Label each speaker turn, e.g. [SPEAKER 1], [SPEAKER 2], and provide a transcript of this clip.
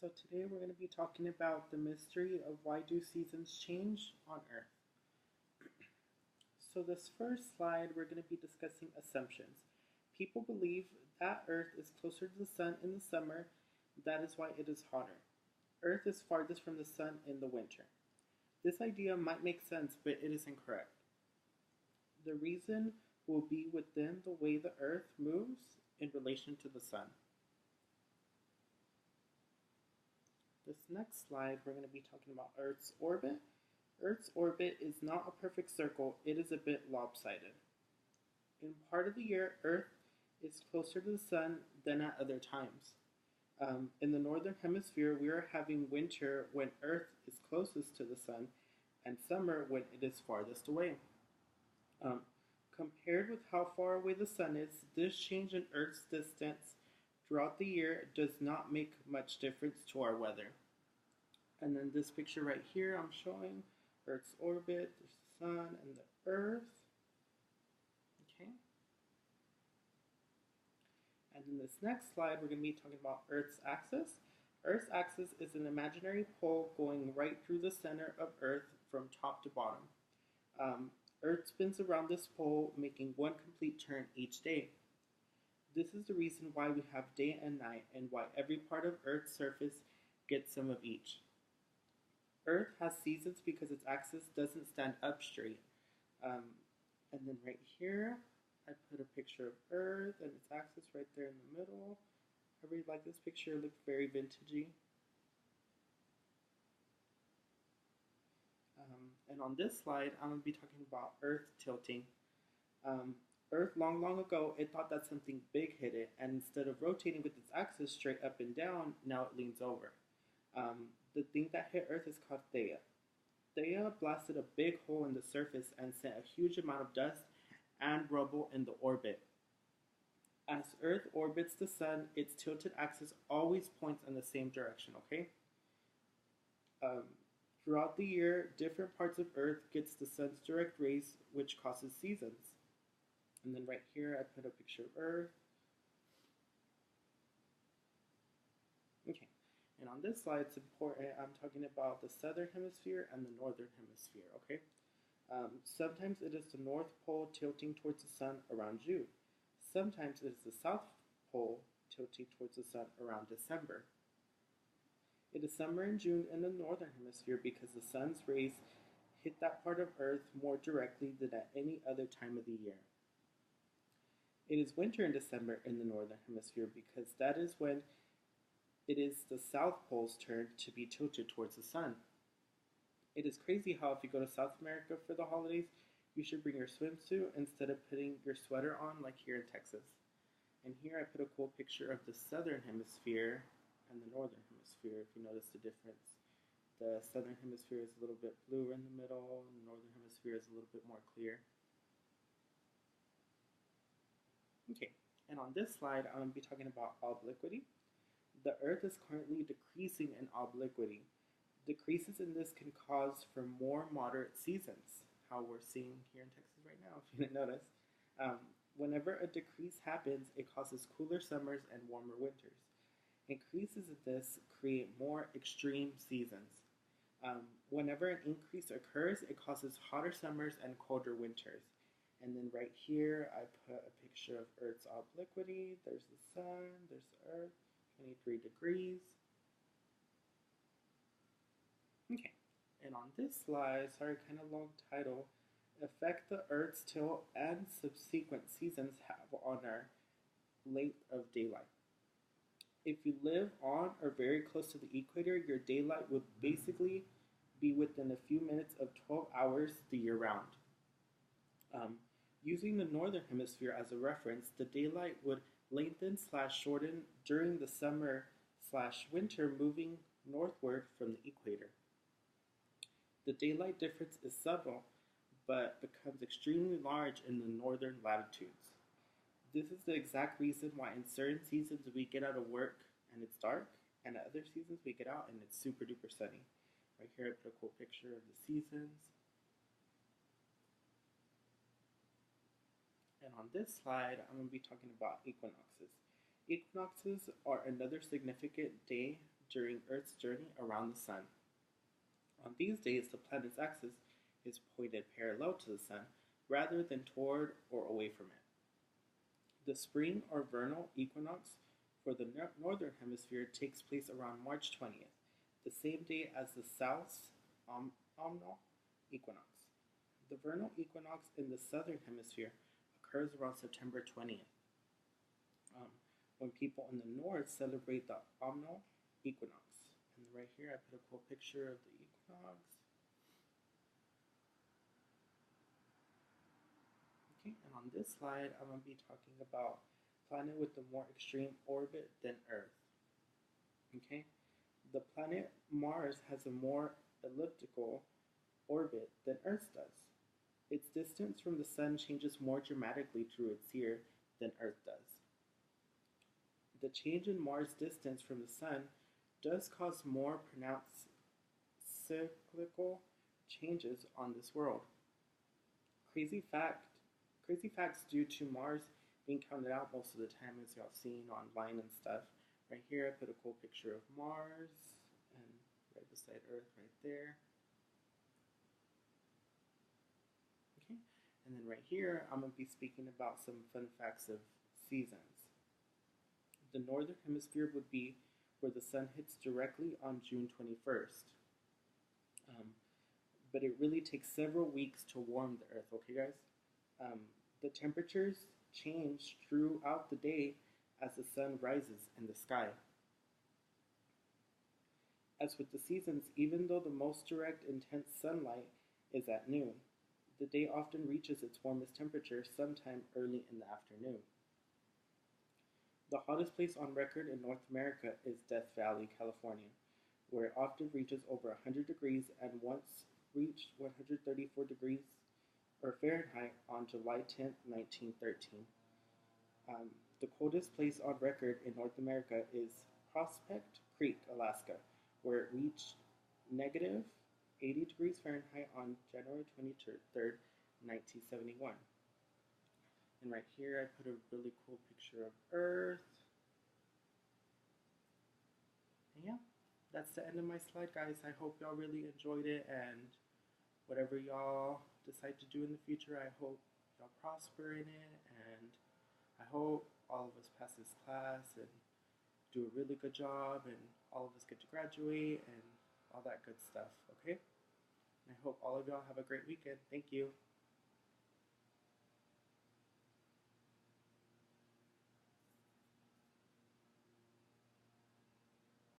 [SPEAKER 1] So today we're going to be talking about the mystery of why do seasons change on Earth. So this first slide we're going to be discussing assumptions. People believe that Earth is closer to the sun in the summer, that is why it is hotter. Earth is farthest from the sun in the winter. This idea might make sense, but it is incorrect. The reason will be within the way the Earth moves in relation to the sun. This next slide, we're going to be talking about Earth's orbit. Earth's orbit is not a perfect circle, it is a bit lopsided. In part of the year, Earth is closer to the sun than at other times. In the northern hemisphere, we are having winter when Earth is closest to the sun and summer when it is farthest away. Um, Compared with how far away the sun is, this change in Earth's distance throughout the year does not make much difference to our weather. And then this picture right here, I'm showing Earth's orbit, there's the sun and the Earth. Okay. And in this next slide, we're going to be talking about Earth's axis. Earth's axis is an imaginary pole going right through the center of Earth from top to bottom. Earth spins around this pole, making one complete turn each day. This is the reason why we have day and night and why every part of Earth's surface gets some of each. Earth has seasons because its axis doesn't stand up straight. And then right here, I put a picture of Earth and its axis right there in the middle. I really like this picture, it looks very vintagey. And on this slide, I'm going to be talking about Earth tilting. Earth, long ago, it thought that something big hit it, and instead of rotating with its axis straight up and down, now it leans over. The thing that hit Earth is called Theia. Theia blasted a big hole in the surface and sent a huge amount of dust and rubble in the orbit. As Earth orbits the sun, its tilted axis always points in the same direction, okay? Throughout the year, different parts of Earth gets the sun's direct rays, which causes seasons. And then right here, I put a picture of Earth. Okay, and on this slide, it's important, I'm talking about the southern hemisphere and the northern hemisphere, okay? Sometimes it is the North Pole tilting towards the sun around June. Sometimes it is the South Pole tilting towards the sun around December. It is summer in June in the northern hemisphere because the sun's rays hit that part of Earth more directly than at any other time of the year. It is winter in December in the northern hemisphere because that is when it is the South Pole's turn to be tilted towards the sun. It is crazy how if you go to South America for the holidays, you should bring your swimsuit instead of putting your sweater on like here in Texas. And here I put a cool picture of the southern hemisphere and the northern hemisphere, if you notice the difference. The southern hemisphere is a little bit bluer in the middle, and the northern hemisphere is a little bit more clear. Okay, and on this slide, I'm going to be talking about obliquity. The Earth is currently decreasing in obliquity. Decreases in this can cause for more moderate seasons, how we're seeing here in Texas right now, if you didn't notice. Whenever a decrease happens, it causes cooler summers and warmer winters. Increases in this create more extreme seasons. Whenever an increase occurs, it causes hotter summers and colder winters. And then right here, I put a picture of Earth's obliquity. There's the sun, there's the Earth, 23 degrees. Okay, and on this slide, sorry, kind of long title, effect the Earth's tilt and subsequent seasons have on our length of daylight. If you live on or very close to the equator, your daylight would basically be within a few minutes of 12 hours the year round. Using the northern hemisphere as a reference, the daylight would lengthen/shorten during the summer/winter, moving northward from the equator. The daylight difference is subtle, but becomes extremely large in the northern latitudes. This is the exact reason why in certain seasons we get out of work and it's dark, and at other seasons we get out and it's super duper sunny. Right here I put a cool picture of the seasons. And on this slide, I'm going to be talking about equinoxes. Equinoxes are another significant day during Earth's journey around the Sun. On these days, the planet's axis is pointed parallel to the Sun rather than toward or away from it. The spring or vernal equinox for the northern hemisphere takes place around March 20th, the same day as the south's autumnal equinox. The vernal equinox in the southern hemisphere occurs around September 20th, when people in the north celebrate the autumnal equinox. And right here I put a cool picture of the equinox. Okay, and on this slide I'm going to be talking about a planet with a more extreme orbit than Earth. Okay, the planet Mars has a more elliptical orbit than Earth does. Its distance from the Sun changes more dramatically through its year than Earth does. The change in Mars' distance from the Sun does cause more pronounced cyclical changes on this world. Crazy facts due to Mars being counted out most of the time, as y'all seen online and stuff. Right here I put a cool picture of Mars and right beside Earth right there. Okay, and then right here I'm going to be speaking about some fun facts of seasons. The northern hemisphere would be where the sun hits directly on June 21st. But it really takes several weeks to warm the Earth, okay guys? The temperatures change throughout the day as the sun rises in the sky. As with the seasons, even though the most direct, intense sunlight is at noon, the day often reaches its warmest temperature sometime early in the afternoon. The hottest place on record in North America is Death Valley, California, where it often reaches over 100 degrees and once reached 134 degrees or Fahrenheit on July 10, 1913. The coldest place on record in North America is Prospect Creek, Alaska, where it reached negative 80 degrees Fahrenheit on January 23rd, 1971. And right here I put a really cool picture of Earth. And yeah, that's the end of my slide, guys. I hope y'all really enjoyed it, and whatever y'all decide to do in the future, I hope y'all prosper in it, and I hope all of us pass this class and do a really good job, and all of us get to graduate and all that good stuff, okay? And I hope all of y'all have a great weekend. Thank you.